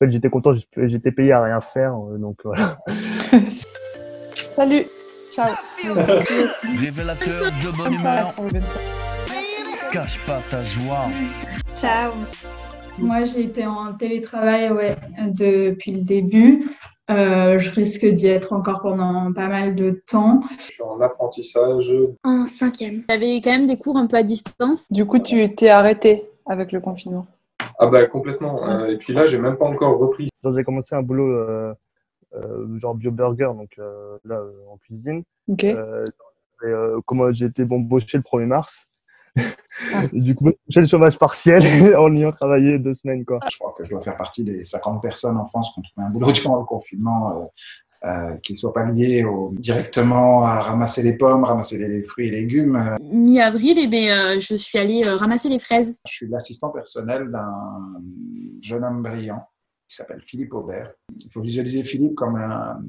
En fait, j'étais content, j'étais payé à rien faire, donc voilà. Salut. Ciao. Révélateur de bonne humeur, cache pas ta joie. Ciao. Moi, j'ai été en télétravail depuis le début. Je risque d'y être encore pendant pas mal de temps. Je suis en apprentissage. En 5e. J'avais quand même des cours un peu à distance. Du coup, tu t'es arrêté avec le confinement? Ah bah complètement. Et puis là, j'ai même pas encore repris. Donc, j'ai commencé un boulot genre bio-burger, donc là, en cuisine. Ok. Comme j'ai été embauché le 1er mars, du coup, j'ai le chômage partiel en ayant travaillé 2 semaines, quoi. Je crois que je dois faire partie des 50 personnes en France qui ont trouvé un boulot durant le confinement qui ne soit pas lié directement à ramasser les pommes, ramasser les fruits et légumes. Mi-avril, je suis allée ramasser les fraises. Je suis l'assistant personnel d'un jeune homme brillant qui s'appelle Philippe Aubert. Il faut visualiser Philippe comme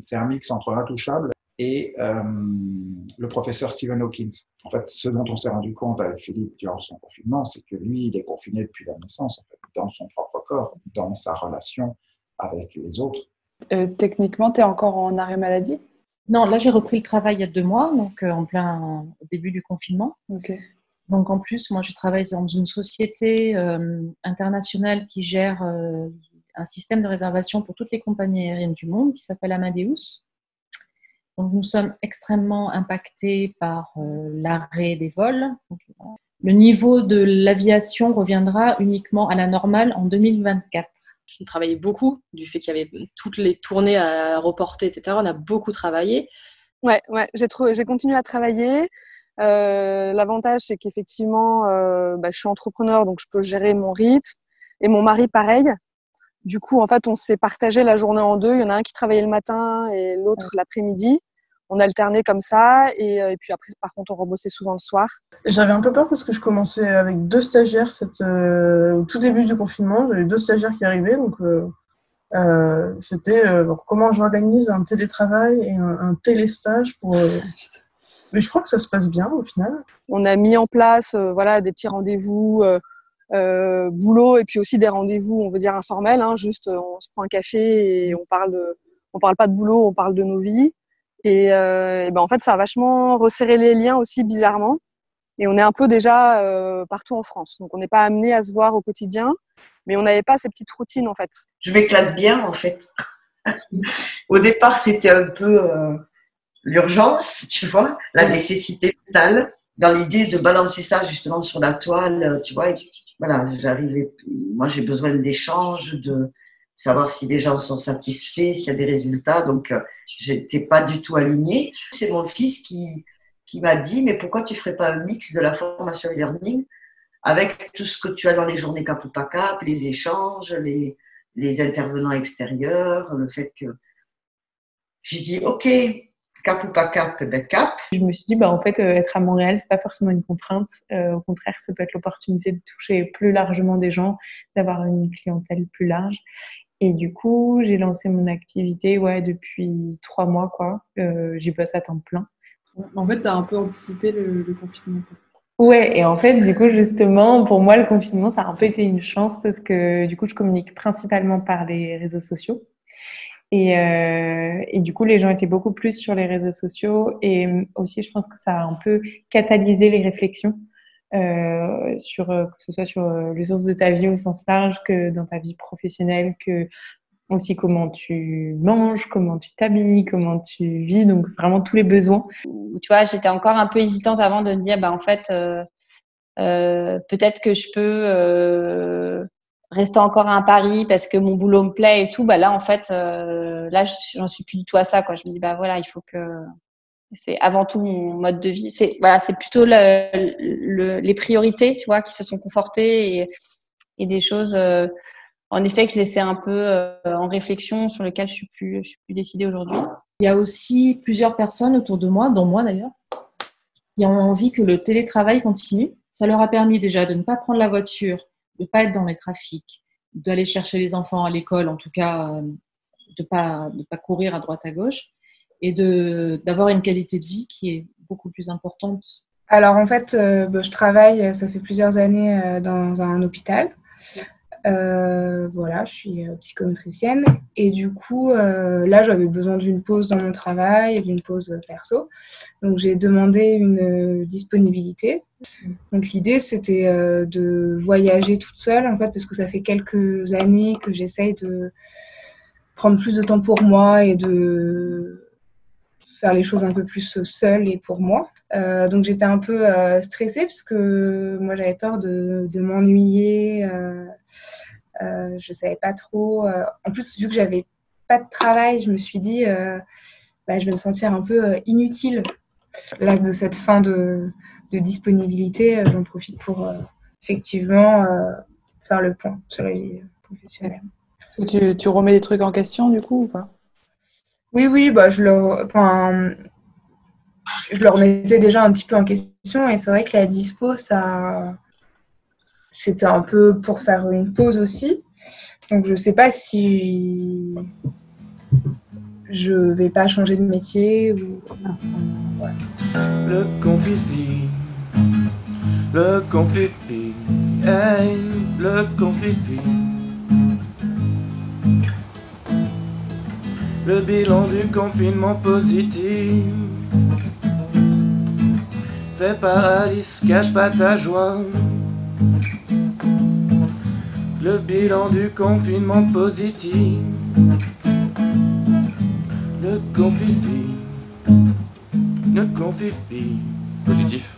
c'est un mix entre Intouchable et le professeur Stephen Hawking. En fait, ce dont on s'est rendu compte avec Philippe durant son confinement, c'est que lui, il est confiné depuis la naissance, en fait, dans son propre corps, dans sa relation avec les autres. Techniquement, tu es encore en arrêt maladie? Non, là, j'ai repris le travail il y a 2 mois, donc au début du confinement. Ok. Donc, en plus, moi, je travaille dans une société internationale qui gère un système de réservation pour toutes les compagnies aériennes du monde qui s'appelle Amadeus. Donc, nous sommes extrêmement impactés par l'arrêt des vols. Donc, le niveau de l'aviation reviendra uniquement à la normale en 2024. On travaillait beaucoup, du fait qu'il y avait toutes les tournées à reporter, etc. On a beaucoup travaillé. Ouais, j'ai continué à travailler. L'avantage, c'est qu'effectivement, je suis entrepreneur, donc je peux gérer mon rythme. Et mon mari, pareil. Du coup, en fait, on s'est partagé la journée en 2. Il y en a un qui travaillait le matin et l'autre l'après-midi. On alternait comme ça. Et puis après, par contre, on rebossait souvent le soir. J'avais un peu peur parce que je commençais avec 2 stagiaires au tout début du confinement. J'avais 2 stagiaires qui arrivaient. Donc, c'était comment j'organise un télétravail et un téléstage pour... Mais je crois que ça se passe bien au final. On a mis en place des petits rendez-vous boulot et puis aussi des rendez-vous, on veut dire informels, juste on se prend un café et on parle pas de boulot, on parle de nos vies. Et en fait, ça a vachement resserré les liens aussi bizarrement. Et on est un peu déjà partout en France. Donc, on n'est pas amené à se voir au quotidien, mais on n'avait pas ces petites routines en fait. Je m'éclate bien en fait. Au départ, c'était un peu l'urgence, tu vois, la nécessité totale, dans l'idée de balancer ça justement sur la toile, tu vois. Et voilà, moi j'ai besoin d'échanges, de savoir si les gens sont satisfaits, s'il y a des résultats. Donc, j'étais pas du tout alignée. C'est mon fils qui m'a dit, mais pourquoi tu ferais pas un mix de la formation e-learning avec tout ce que tu as dans les journées Cap ou pas Cap, les échanges, les intervenants extérieurs, le fait que... J'ai dit, ok, Cap ou pas Cap, Cap. Je me suis dit, en fait, être à Montréal, c'est pas forcément une contrainte. Au contraire, ça peut être l'opportunité de toucher plus largement des gens, d'avoir une clientèle plus large. Et du coup, j'ai lancé mon activité depuis 3 mois, quoi. J'y bosse à temps plein. En fait, tu as un peu anticipé le confinement. Ouais, et en fait, du coup, justement, pour moi, le confinement, ça a un peu été une chance parce que, du coup, je communique principalement par les réseaux sociaux. Et du coup, les gens étaient beaucoup plus sur les réseaux sociaux. Et aussi, je pense que ça a un peu catalysé les réflexions que ce soit sur les sources de ta vie au sens large, que dans ta vie professionnelle, que aussi comment tu manges, comment tu t'habilles, comment tu vis, donc vraiment tous les besoins. Tu vois, j'étais encore un peu hésitante avant de me dire, en fait, peut-être que je peux rester encore à Paris parce que mon boulot me plaît et tout. Là, en fait, là, j'en suis plus du tout à ça, quoi. Je me dis, voilà, il faut que... C'est avant tout mon mode de vie. C'est plutôt les priorités, tu vois, qui se sont confortées et des choses... en effet, que je laissais un peu en réflexion sur lesquelles je suis plus décidée aujourd'hui. Il y a aussi plusieurs personnes autour de moi, dont moi d'ailleurs, qui ont envie que le télétravail continue. Ça leur a permis déjà de ne pas prendre la voiture, de ne pas être dans les trafics, d'aller chercher les enfants à l'école, en tout cas de pas courir à droite à gauche, et d'avoir une qualité de vie qui est beaucoup plus importante. Alors en fait, je travaille, ça fait plusieurs années dans un hôpital. Voilà, je suis psychomotricienne. Et du coup, là, j'avais besoin d'une pause dans mon travail, d'une pause perso. Donc, j'ai demandé une disponibilité. Donc, l'idée, c'était de voyager toute seule, en fait, parce que ça fait quelques années que j'essaye de prendre plus de temps pour moi et de faire les choses un peu plus seule et pour moi. Donc, j'étais un peu stressée parce que moi, j'avais peur de m'ennuyer. Je savais pas trop. En plus, vu que j'avais pas de travail, je me suis dit, je vais me sentir un peu inutile. Là, de cette fin de disponibilité, j'en profite pour effectivement faire le point sur la vie professionnelle. Tu remets des trucs en question du coup ou pas? Oui, je le remettais déjà un petit peu en question et c'est vrai que la dispo, c'était un peu pour faire une pause aussi. Donc, je sais pas si je vais pas changer de métier ou... Ouais. Le confifi, le confifi, hey, le confifi. Le bilan du confinement positif. Fais par Alice, cache pas ta joie. Le bilan du confinement positif. Le confifi positif.